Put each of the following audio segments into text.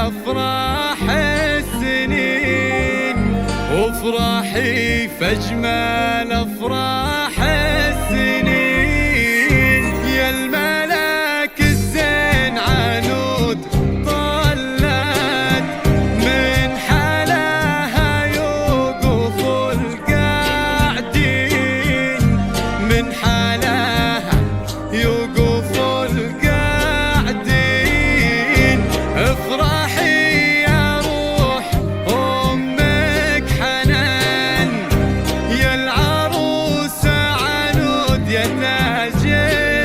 أفراح السنين، وافرحي فأجمل أفراح السنين. يا الملاك الزين عنود طلت من حلاها يوقف القاعدين، من حلاها يوقف القاعدين. افرحي يا روح أمك حنان، يا العروسة عنود يا تاج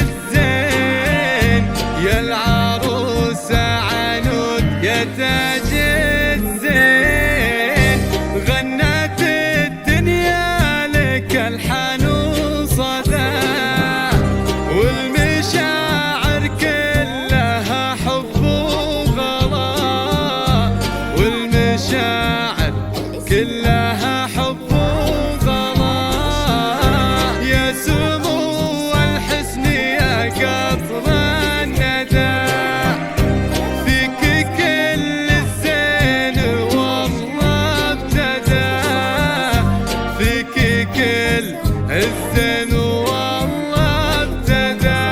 الزين، يا العروسة عنود يا تاج الزين. غنت الدنيا لك الحن وصدى، والمشاعر كلها حب وغلا، والمشاعر كلها حب وغلا. يا سمو الحسن يا قطر الندى، فيك كل الزين والله ابتدى، فيك كل الزين والله ابتدى.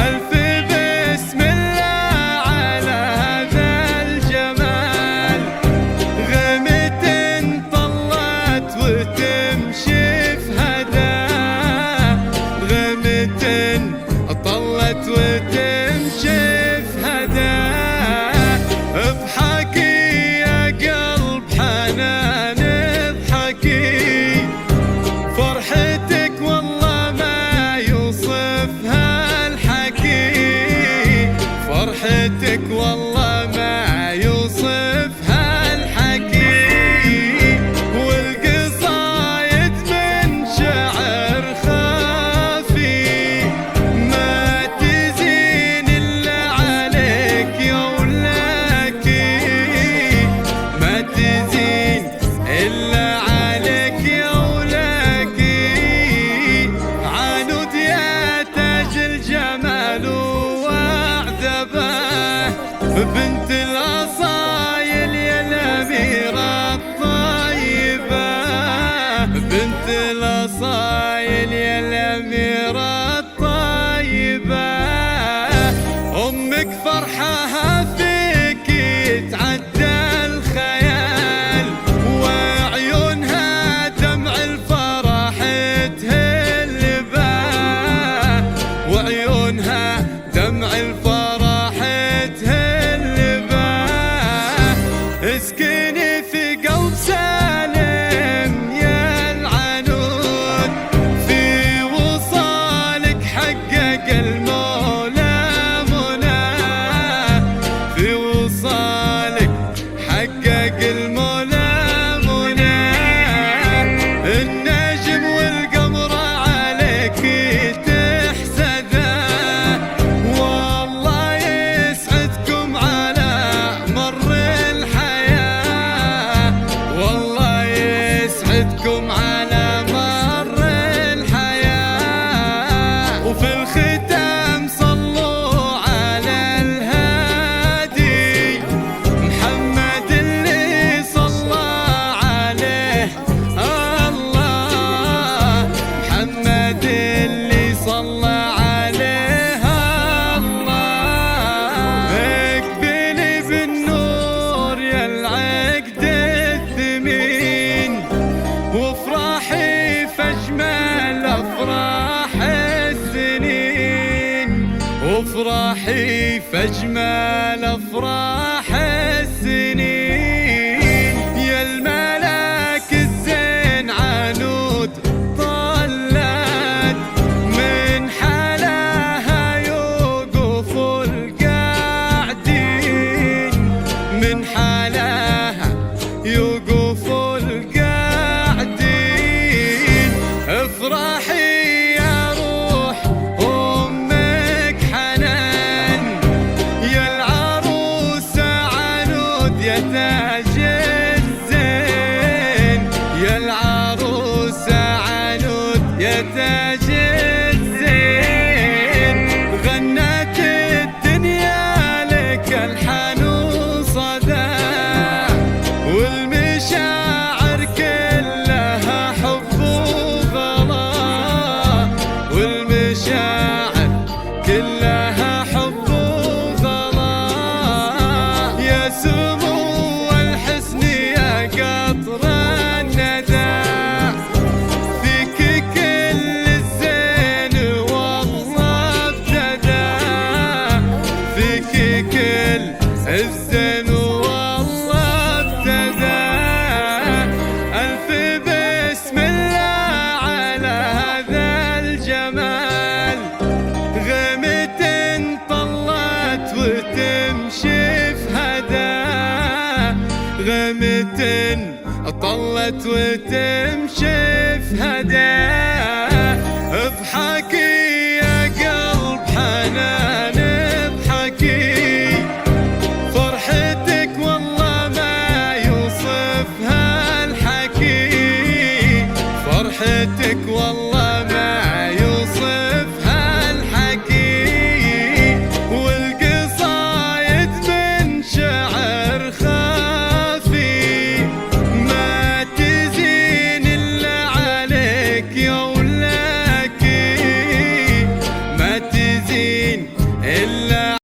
ألف بسم الله على هذا الجمال، غمة طلت وتمشي في هدى، غمة طلت وتمشي في هدى. اضحكي يا قلب حنان اضحكي، فرحتك والله ما يوصفها الحكي، فرحتك والله ما يوصفها الحكي. والقصايد من شعر خافي ما تزين إلا عليك يا ولاكي، ما تزين إلا عليك يا ولاكي. عنود يا تاج الجمال وعذبه، بنت الأصايل يا الأميرة الطيبة، بنت الأصايل يا الأميرة الطيبة. أمك فرحها فيك يتعدى الخيال، وعيونها دمع الفرح تهلبه، وعيونها دمع الفرح تهلبه. اسكني في قلب سالم يا العنود، في وصالك حقق المولى مناه، في وصالك حقق المولى مناه. النجم والقمر عليك تحسده، والله يسعدكم على مر الحياة، والله يسعدكم على مر الحياة. وفي الختام صلوا على الهادي محمد اللي صلى عليه الله، محمد اللي صلى عليه الله. اقبلي بالنور يا العقد الثمين، وافرحي فاجمل افراح السنين، وافرحي فاجمل افراح السنين. يا الملاك الزين عنود طلت من حلاها يوقف القاعدين، من حلاها يوقف القاعدين. افرحي يا روح أمك حنان، يا العروسة عنود يا فيكي كل الزين والله ابتدى. ألف بسم الله على هذا الجمال، غمة طلت وتمشي في هدى، غمة طلت وتمشي في هدى. اضحكي يا قلب حنان اضحكي، فرحتك والله ما يوصفها الحكي، فرحتك والله